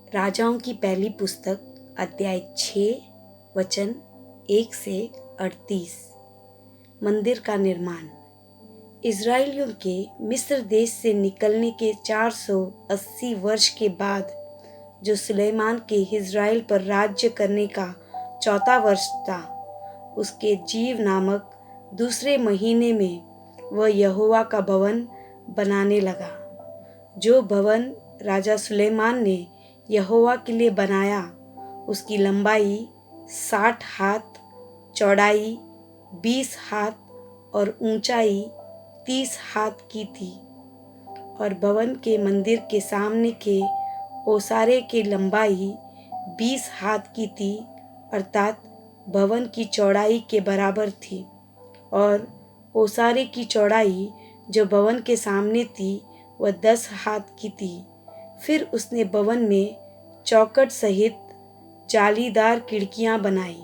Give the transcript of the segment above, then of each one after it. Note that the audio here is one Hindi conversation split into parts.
राजाओं की पहली पुस्तक अध्याय 6 वचन 1 से 38। मंदिर का निर्माण। इज़राइलियों के मिस्र देश से निकलने के 480 वर्ष के बाद, जो सुलेमान के इज़राइल पर राज्य करने का चौथा वर्ष था, उसके जीव नामक दूसरे महीने में वह यहोवा का भवन बनाने लगा। जो भवन राजा सुलेमान ने यहोवा के लिए बनाया, उसकी लंबाई 60 हाथ, चौड़ाई 20 हाथ और ऊंचाई 30 हाथ की थी। और भवन के मंदिर के सामने के ओसारे की लंबाई 20 हाथ की थी, अर्थात भवन की चौड़ाई के बराबर थी। और ओसारे की चौड़ाई जो भवन के सामने थी, वह 10 हाथ की थी। फिर उसने भवन में चौखट सहित जालीदार खिड़कियां बनाई।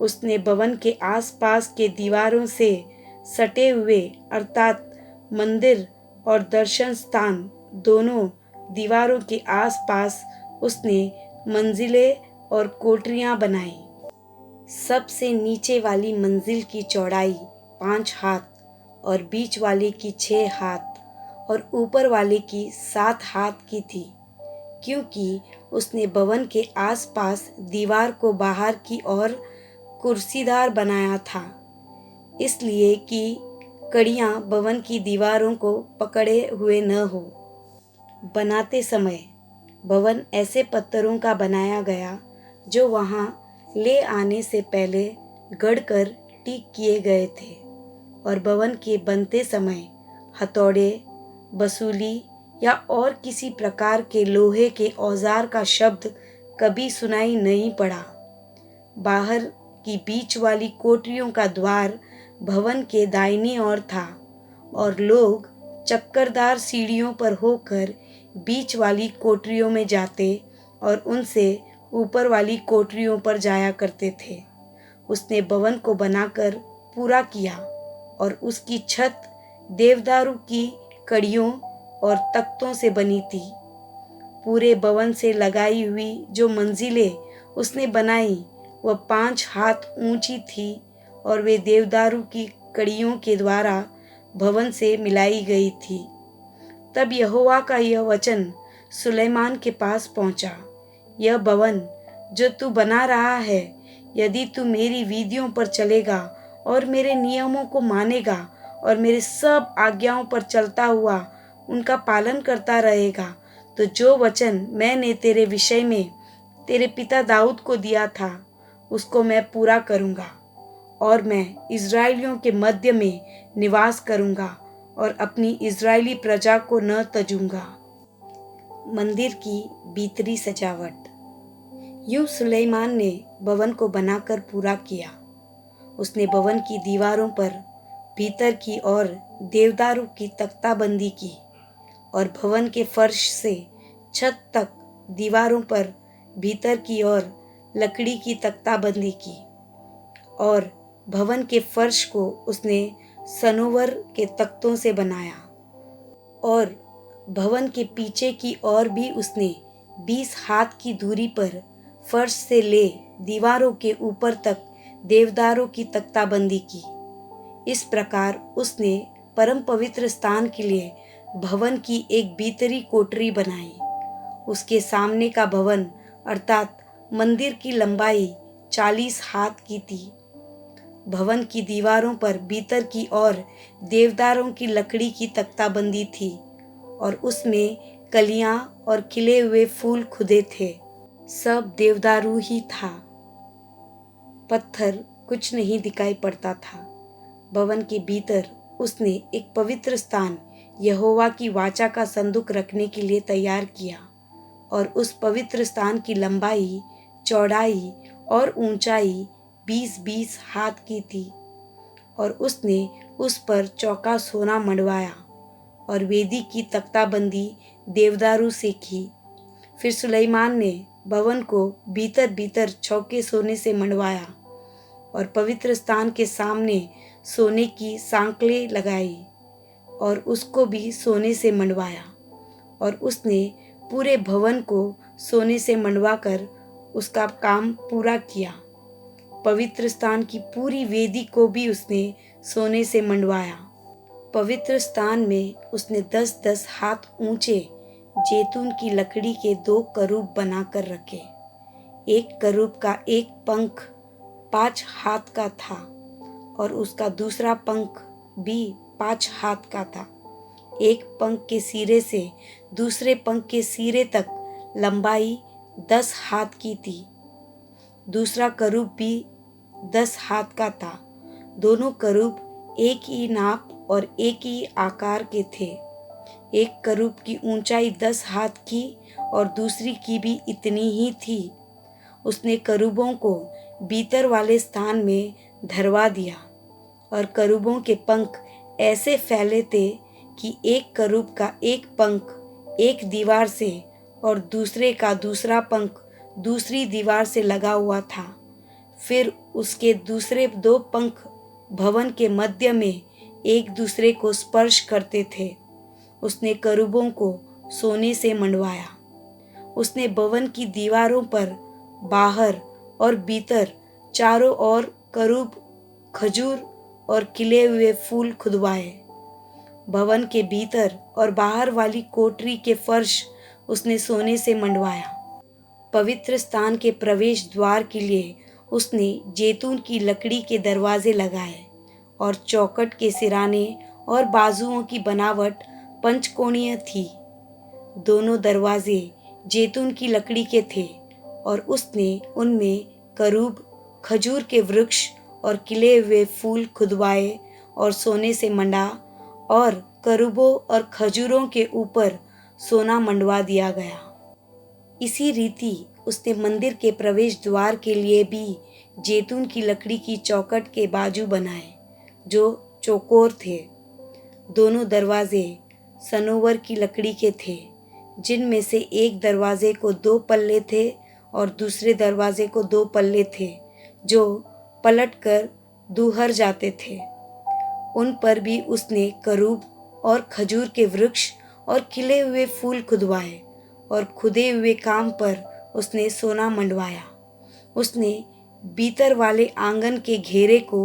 उसने भवन के आसपास के दीवारों से सटे हुए, अर्थात मंदिर और दर्शन स्थान दोनों दीवारों के आसपास उसने मंजिलें और कोठरियां बनाई। सबसे नीचे वाली मंजिल की चौड़ाई 5 हाथ और बीच वाले की 6 हाथ और ऊपर वाले की 7 हाथ की थी, क्योंकि उसने भवन के आसपास दीवार को बाहर की ओर कुर्सीदार बनाया था, इसलिए कि कड़ियाँ भवन की दीवारों को पकड़े हुए न हो। बनाते समय भवन ऐसे पत्थरों का बनाया गया जो वहाँ ले आने से पहले गढ़कर ठीक किए गए थे। और भवन के बनते समय हथौड़े, बसूली या और किसी प्रकार के लोहे के औजार का शब्द कभी सुनाई नहीं पड़ा। बाहर की बीच वाली कोठरियों का द्वार भवन के दाहिनी ओर था, और लोग चक्करदार सीढ़ियों पर होकर बीच वाली कोठरियों में जाते और उनसे ऊपर वाली कोठरियों पर जाया करते थे। उसने भवन को बनाकर पूरा किया, और उसकी छत देवदारू की कड़ियों और तख्तों से बनी थी। पूरे भवन से लगाई हुई जो मंजिलें उसने बनाई, वह 5 हाथ ऊंची थी, और वे देवदारू की कड़ियों के द्वारा भवन से मिलाई गई थी। तब यहोवा का यह वचन सुलेमान के पास पहुंचा, यह भवन जो तू बना रहा है, यदि तू मेरी विधियों पर चलेगा और मेरे नियमों को मानेगा और मेरे सब आज्ञाओं पर चलता हुआ उनका पालन करता रहेगा, तो जो वचन मैंने तेरे विषय में तेरे पिता दाऊद को दिया था, उसको मैं पूरा करूँगा। और मैं इज़राइलियों के मध्य में निवास करूँगा और अपनी इज़राइली प्रजा को न तजूँगा। मंदिर की भीतरी सजावट। यूं सुलेमान ने भवन को बनाकर पूरा किया। उसने भवन की दीवारों पर भीतर की ओर देवदारू की तख्ताबंदी की, और भवन के फर्श से छत तक दीवारों पर भीतर की ओर लकड़ी की तख्ताबंदी की। और भवन के फर्श को उसने सनोवर के तख्तों से बनाया। और भवन के पीछे की ओर भी उसने 20 हाथ की दूरी पर फर्श से ले दीवारों के ऊपर तक देवदारों की तख्ताबंदी की। इस प्रकार उसने परम पवित्र स्थान के लिए भवन की एक भीतरी कोठरी बनाई। उसके सामने का भवन, अर्थात मंदिर की लंबाई 40 हाथ की थी। भवन की दीवारों पर भीतर की ओर देवदारों की लकड़ी की तख्ताबंदी थी, और उसमें कलियां और खिले हुए फूल खुदे थे। सब देवदारू ही था, पत्थर कुछ नहीं दिखाई पड़ता था। भवन के भीतर उसने एक पवित्र स्थान यहोवा की वाचा का संदूक रखने के लिए तैयार किया, और उस पवित्र स्थान की लंबाई, चौड़ाई और ऊंचाई 20-20 हाथ की थी। और उसने उस पर चौका सोना मढ़वाया, और वेदी की तख्ताबंदी देवदारू से की। फिर सुलेमान ने भवन को भीतर भीतर चौके सोने से मढ़वाया, और पवित्र स्थान के सामने सोने की सांकलें लगाई, और उसको भी सोने से मढ़वाया। और उसने पूरे भवन को सोने से मंडवाकर उसका काम पूरा किया। पवित्र स्थान की पूरी वेदी को भी उसने सोने से मंडवाया। पवित्र स्थान में उसने 10-10 हाथ ऊंचे जैतून की लकड़ी के 2 करूब बनाकर रखे। एक करूब का एक पंख 5 हाथ का था और उसका दूसरा पंख भी 5 हाथ का था। एक पंख के सिरे से दूसरे पंख के सिरे तक लंबाई 10 हाथ की थी। दूसरा करूब भी 10 हाथ का था। दोनों करूब एक ही नाप और एक ही आकार के थे। एक करूब की ऊंचाई 10 हाथ की और दूसरी की भी इतनी ही थी। उसने करूबों को भीतर वाले स्थान में धरवा दिया और करूबों के पंख ऐसे फैले थे कि एक करूब का एक पंख एक दीवार से और दूसरे का दूसरा पंख दूसरी दीवार से लगा हुआ था। फिर उसके दूसरे 2 पंख भवन के मध्य में एक दूसरे को स्पर्श करते थे। उसने करूबों को सोने से मंडवाया। उसने भवन की दीवारों पर बाहर और भीतर चारों ओर करूब, खजूर और खिले हुए फूल खुदवाए। भवन के भीतर और बाहर वाली कोठरी के फर्श उसने सोने से मंडवाया। पवित्र स्थान के प्रवेश द्वार के लिए उसने जैतून की लकड़ी के दरवाजे लगाए और चौखट के सिराने और बाजुओं की बनावट पंचकोणीय थी। दोनों दरवाजे जैतून की लकड़ी के थे और उसने उनमें करूब, खजूर के वृक्ष और खिले हुए फूल खुदवाए और सोने से मंडा और करूबों और खजूरों के ऊपर सोना मंडवा दिया गया। इसी रीति उसने मंदिर के प्रवेश द्वार के लिए भी जैतून की लकड़ी की चौखट के बाजू बनाए जो चौकोर थे। दोनों दरवाजे सनोवर की लकड़ी के थे, जिनमें से एक दरवाजे को 2 पल्ले थे और दूसरे दरवाजे को 2 पल्ले थे जो पलटकर दूहर जाते थे। उन पर भी उसने करूब और खजूर के वृक्ष और खिले हुए फूल खुदवाए और खुदे हुए काम पर उसने सोना मंडवाया। उसने भीतर वाले आंगन के घेरे को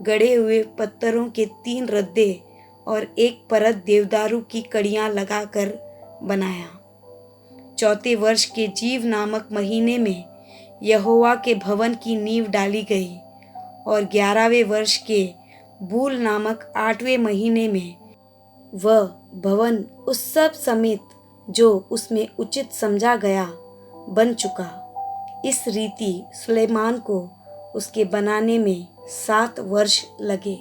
गढ़े हुए पत्थरों के 3 रद्दे और एक परत देवदारू की कड़ियाँ लगाकर बनाया। 4 वर्ष के जीव नामक महीने में यहोवा के भवन की नींव डाली गई और 11वें वर्ष के बूल नामक 8वें महीने में वह भवन उस सब समेत जो उसमें उचित समझा गया बन चुका। इस रीति सुलेमान को उसके बनाने में 7 वर्ष लगे।